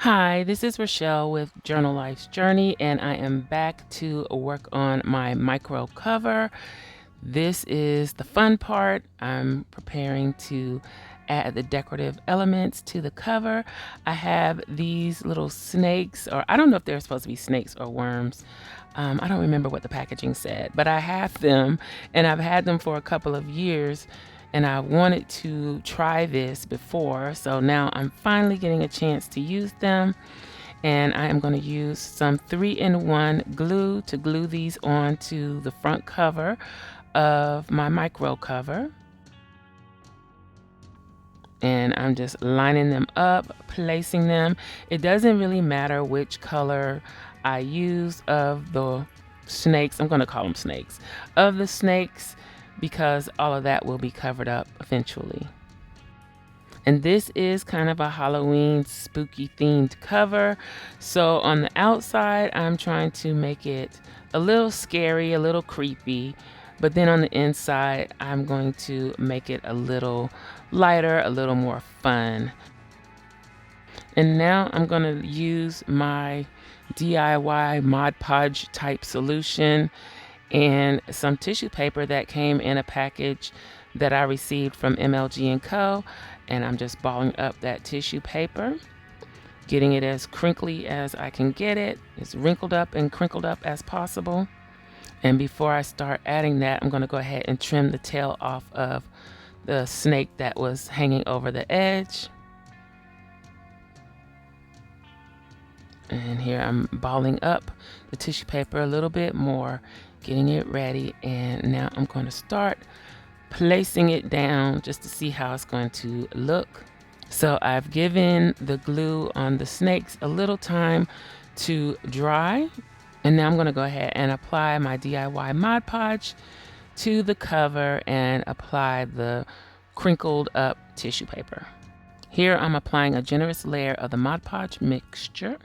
Hi, this is Rachelle with Journal Life's Journey, and I am back to work on my micro cover. This is the fun part. I'm preparing to add the decorative elements to the cover. I have these little snakes, or I don't know if they're supposed to be snakes or worms. I don't remember what the packaging said, but I have them, and I've had them for a couple of years. And I wanted to try this before, so now I'm finally getting a chance to use them. And I am going to use some 3-in-1 glue to glue these onto the front cover of my micro cover. And I'm just lining them up, placing them. It doesn't really matter which color I use of the snakes. I'm going to call them snakes. Of the snakes, because all of that will be covered up eventually. And this is kind of a Halloween spooky themed cover. So on the outside, I'm trying to make it a little scary, a little creepy. But then on the inside, I'm going to make it a little lighter, a little more fun. And now I'm going to use my DIY Mod Podge type solution and some tissue paper that came in a package that I received from MLG & Co. And I'm just balling up that tissue paper, getting it as crinkly as I can get it, as wrinkled up and crinkled up as possible. And before I start adding that, I'm going to go ahead and trim the tail off of the snake that was hanging over the edge. And here I'm balling up the tissue paper a little bit more, getting it ready, and now I'm going to start placing it down just to see how it's going to look. So I've given the glue on the snakes a little time to dry, and now I'm going to go ahead and apply my DIY Mod Podge to the cover and apply the crinkled up tissue paper. Here I'm applying a generous layer of the Mod Podge mixture.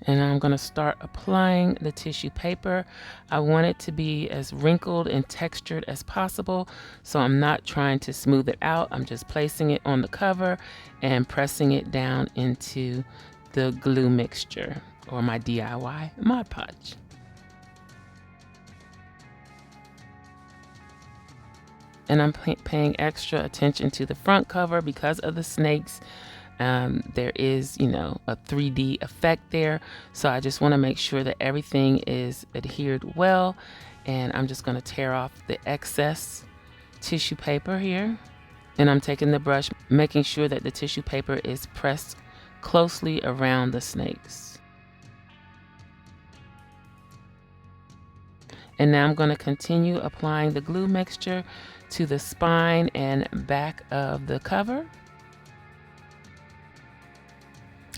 And I'm going to start applying the tissue paper. I want it to be as wrinkled and textured as possible, so I'm not trying to smooth it out. I'm just placing it on the cover and pressing it down into the glue mixture, or my DIY Mod Podge. And I'm paying extra attention to the front cover because of the snakes. There is, a 3D effect there. So I just want to make sure that everything is adhered well. And I'm just going to tear off the excess tissue paper here. And I'm taking the brush, making sure that the tissue paper is pressed closely around the snakes. And now I'm going to continue applying the glue mixture to the spine and back of the cover.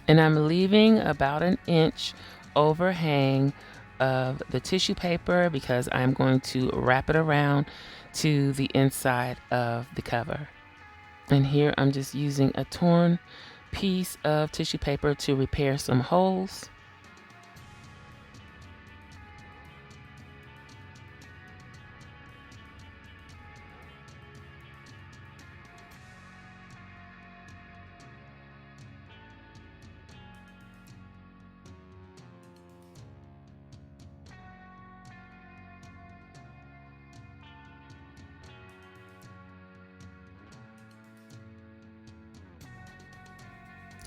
And I'm leaving about an inch overhang of the tissue paper because I'm going to wrap it around to the inside of the cover. And here I'm just using a torn piece of tissue paper to repair some holes.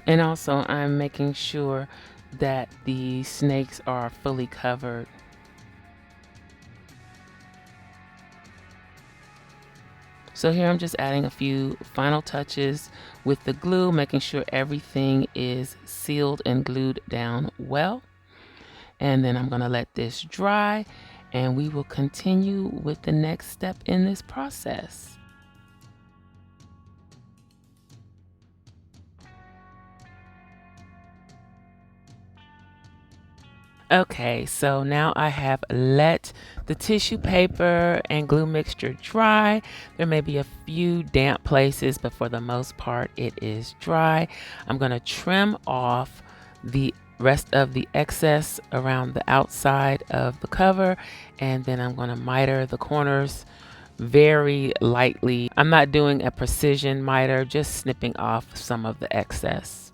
And also I'm making sure that the snakes are fully covered. So here I'm just adding a few final touches with the glue, making sure everything is sealed and glued down well. And then I'm going to let this dry, and we will continue with the next step in this process. Okay, so now I have let the tissue paper and glue mixture dry. There may be a few damp places, but for the most part it is dry. I'm going to trim off the rest of the excess around the outside of the cover, and then I'm going to miter the corners very lightly. I'm not doing a precision miter, just snipping off some of the excess.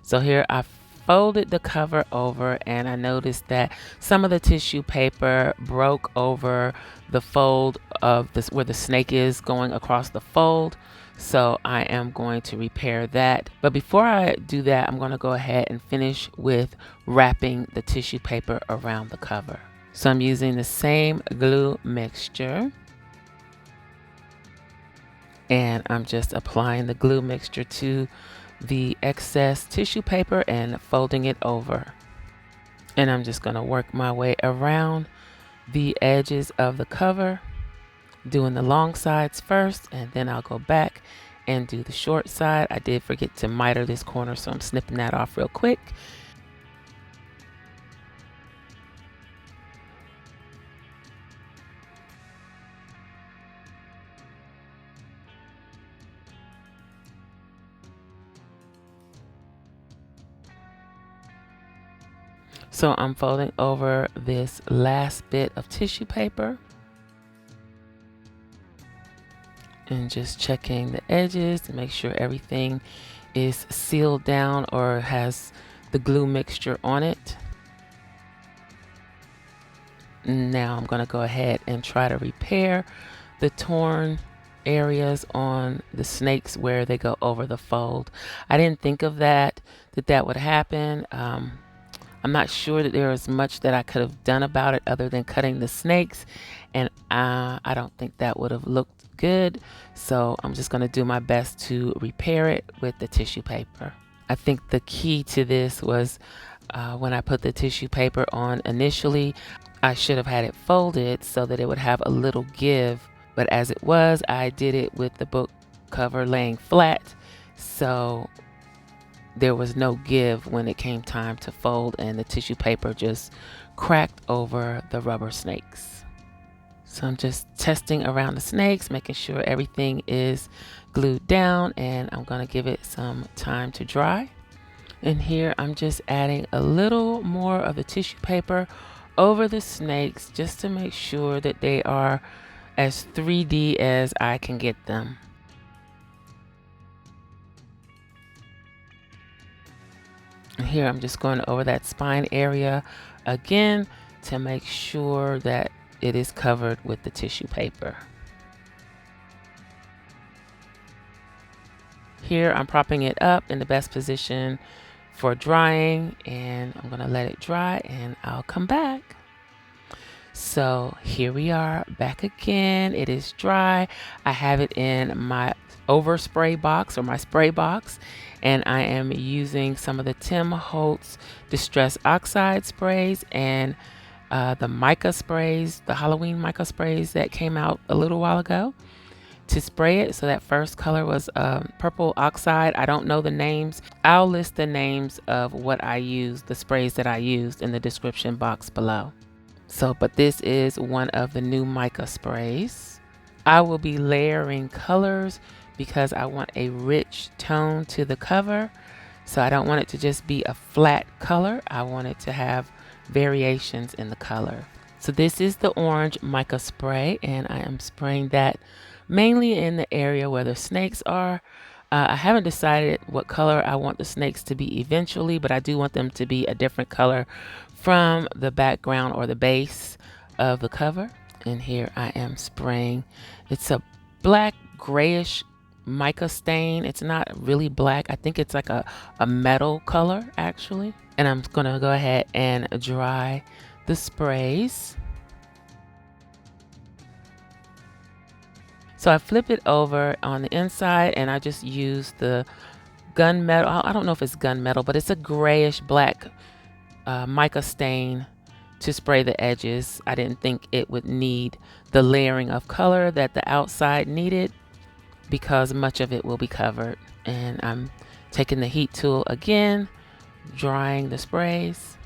So here I folded the cover over, and I noticed that some of the tissue paper broke over the fold of this where the snake is going across the fold. So I am going to repair that. But before I do that, I'm going to go ahead and finish with wrapping the tissue paper around the cover. So I'm using the same glue mixture, and I'm just applying the glue mixture to the excess tissue paper and folding it over. And I'm just going to work my way around the edges of the cover, doing the long sides first, and then I'll go back and do the short side. I did forget to miter this corner, so I'm snipping that off real quick. So I'm folding over this last bit of tissue paper and just checking the edges to make sure everything is sealed down or has the glue mixture on it. Now I'm going to go ahead and try to repair the torn areas on the snakes where they go over the fold. I didn't think of that would happen. I'm not sure that there was much that I could have done about it other than cutting the snakes, and I don't think that would have looked good. So I'm just going to do my best to repair it with the tissue paper. I think the key to this was when I put the tissue paper on initially, I should have had it folded so that it would have a little give. But as it was, I did it with the book cover laying flat. So there was no give when it came time to fold, and the tissue paper just cracked over the rubber snakes. So I'm just testing around the snakes, making sure everything is glued down, and I'm going to give it some time to dry. And here I'm just adding a little more of the tissue paper over the snakes just to make sure that they are as 3D as I can get them. Here I'm just going over that spine area again to make sure that it is covered with the tissue paper. Here I'm propping it up in the best position for drying, and I'm going to let it dry and I'll come back. So here we are back again. It is dry. I have it in my overspray box or my spray box, and I am using some of the Tim Holtz Distress Oxide sprays and the Mica sprays, the Halloween Mica sprays that came out a little while ago to spray it. So that first color was purple Oxide. I don't know the names. I'll list the names of what I used, the sprays that I used, in the description box below. So, but this is one of the new Mica sprays. I will be layering colors because I want a rich tone to the cover. So I don't want it to just be a flat color. I want it to have variations in the color. So this is the orange Mica spray, and I am spraying that mainly in the area where the snakes are. I haven't decided what color I want the snakes to be eventually, but I do want them to be a different color from the background or the base of the cover. And here I am spraying. It's a black grayish mica stain. It's not really black. I think it's like a metal color actually. And I'm gonna go ahead and dry the sprays. So I flip it over on the inside, and I just use the gunmetal. I don't know if it's gunmetal, but it's a grayish black mica stain to spray the edges. I didn't think it would need the layering of color that the outside needed because much of it will be covered. And I'm taking the heat tool again, drying the sprays.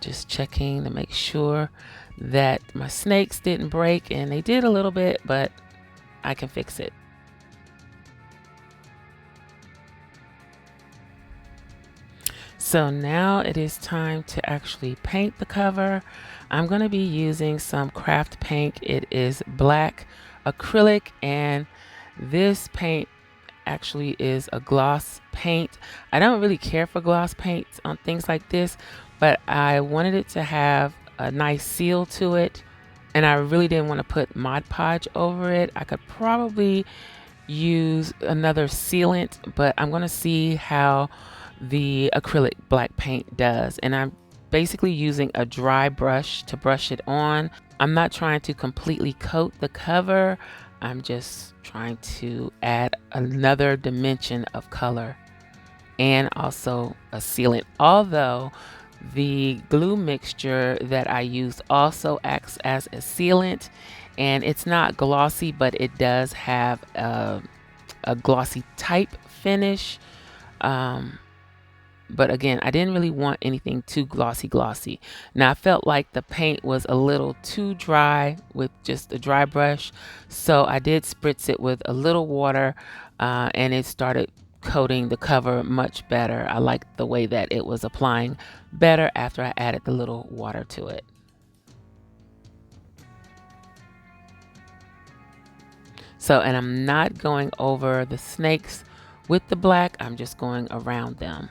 Just checking to make sure that my snakes didn't break, and they did a little bit, but I can fix it. So now it is time to actually paint the cover. I'm going to be using some craft paint. It is black acrylic, and this paint actually is a gloss paint. I don't really care for gloss paints on things like this, but I wanted it to have a nice seal to it, and I really didn't want to put Mod Podge over it. I could probably use another sealant, but I'm going to see how the acrylic black paint does, and I'm basically using a dry brush to brush it on. I'm not trying to completely coat the cover. I'm just trying to add another dimension of color and also a sealant, although the glue mixture that I used also acts as a sealant, and it's not glossy, but it does have a glossy type finish. But again, I didn't really want anything too glossy. Now I felt like the paint was a little too dry with just a dry brush, so I did spritz it with a little water, and it started coating the cover much better. I liked the way that it was applying better after I added the little water to it. So, and I'm not going over the snakes with the black, I'm just going around them.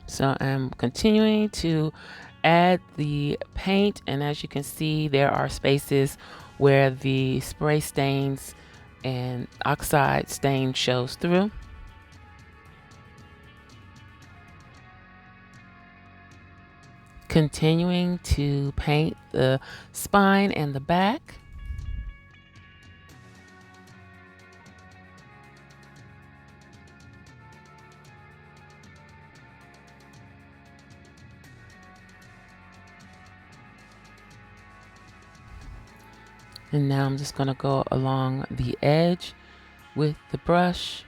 So I'm continuing to add the paint, and as you can see, there are spaces where the spray stains and oxide stain shows through. Continuing to paint the spine and the back. And now I'm just going to go along the edge with the brush.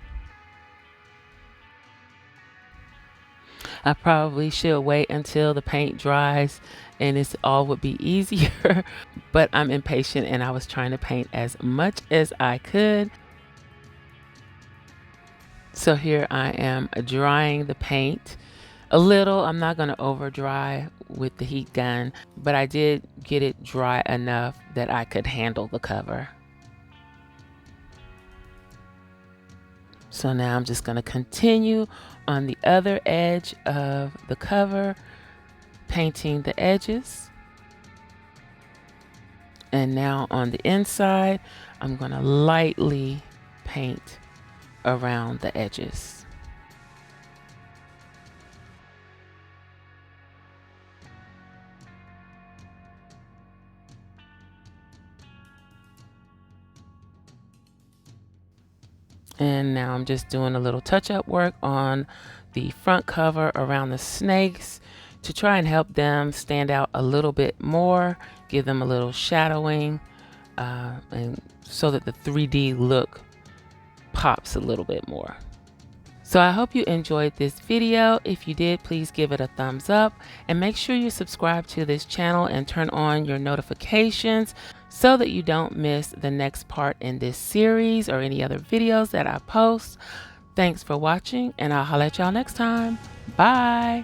I probably should wait until the paint dries and it's all would be easier, but I'm impatient and I was trying to paint as much as I could. So here I am drying the paint a little. I'm not going to over dry with the heat gun, but I did get it dry enough that I could handle the cover. So now I'm just going to continue on the other edge of the cover, painting the edges. And now on the inside, I'm going to lightly paint around the edges. And now I'm just doing a little touch-up work on the front cover around the snakes to try and help them stand out a little bit more, give them a little shadowing, and so that the 3D look pops a little bit more. So I hope you enjoyed this video. If you did, please give it a thumbs up and make sure you subscribe to this channel and turn on your notifications so that you don't miss the next part in this series or any other videos that I post. Thanks for watching, and I'll holler at y'all next time. Bye.